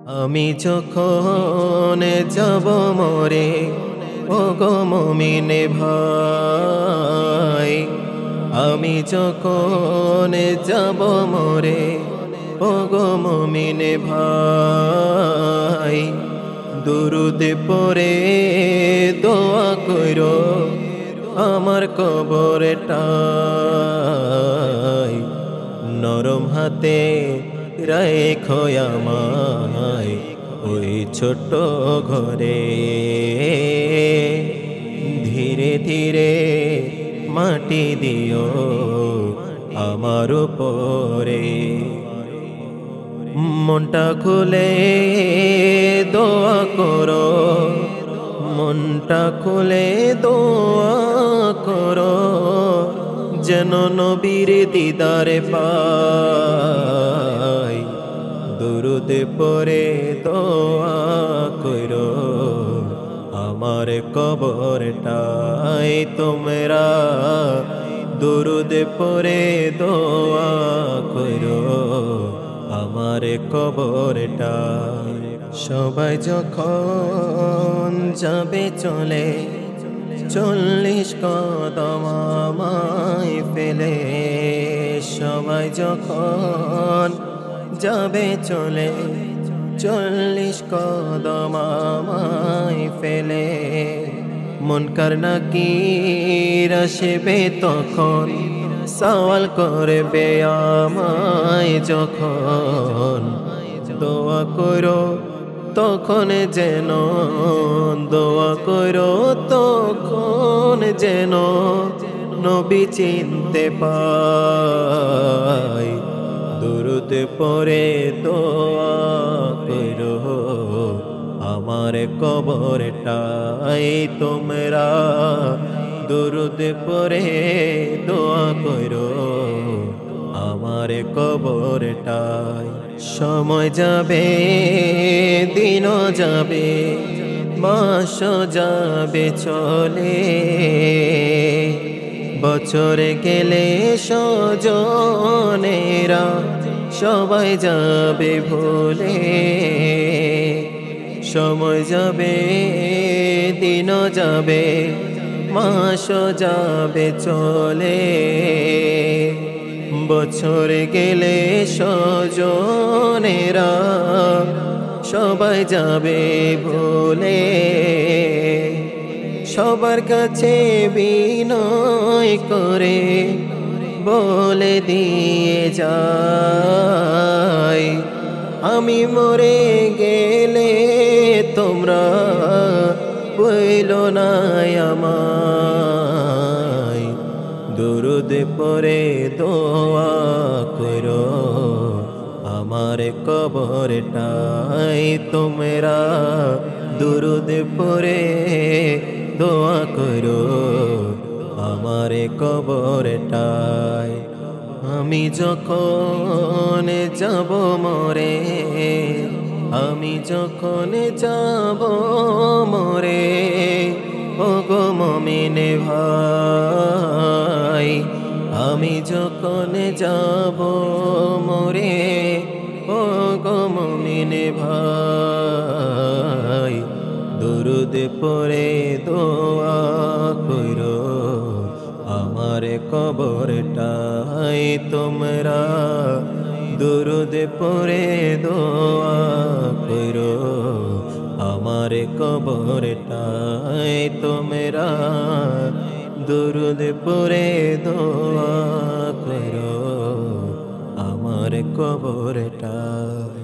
আমি যখন যাব মরে ওগো মুমিনে ভাই, আমি যখন যাব মরে ওগো মুমিনে ভাই, দুরুদ পড়ে দোয়া কইরো আমার কবরটাই, নরম হাতে রাখো আমায় ওই ছোট ঘরে, ধীরে ধীরে মাটি দিও আমার উপরে, মনটা খুলে দোয়া করো, মনটা খুলে দোয়া করো, যেন নবীর দিদারে পাই, দুরুদ পড়ে দোয়া করো আমার কবরটাই তোমরা, দুরুদ পড়ে দোয়া করো আমার কবরটাই। সবাই যখন যাবে চলে 40 কদম আমায় ফেলে, সবাই যখন যাবে চলে 40 কদম আমায় ফেলে, মুনকার নাকির আসবে তখন সওয়াল করবে আমায় যখন, দোয়া করো তখন যেন, দোয়া করো তখন যেন নবী চিনতে পাই, দুরুদ পড়ে দোয়া করো আমার কবরটাই তোমরা, দুরুদ পড়ে দোয়া করো আমার কবরটাই। সময় যাবে দিন যাবে মাস যাবে চলে, বছর গেলে স্বজনেরা সবাই যাবে ভুলে, সময় যাবে দিন যাবে মাস যাবে চলে, বছর গেলে স্বজনেরা সবাই যাবে ভুলে, সবার কাছে বিনয় করে বলে দিয়ে যাই, আমি মরে গেলে তোমরা বইলো না আমায়, দুরুদ পড়ে দোয়া করো আমার কবরটাই তোমরা, দুরুদ পড়ে দোয়া করো আমার কবরটাই। আমি যখন যাব মরে, আমি যখন যাব মরে ওগো মুমিনে ভাই, আমি যখন যাব মরে ওগো মুমিনে ভাই, দুরুদ পড়ে দোয়া করো আমার কবরটাই তোমরা, দুরুদ পড়ে দোয়া করো আমার কবরটাই তোমরা, দুরুদ পড়ে দোয়া করো আমার কবরটাই।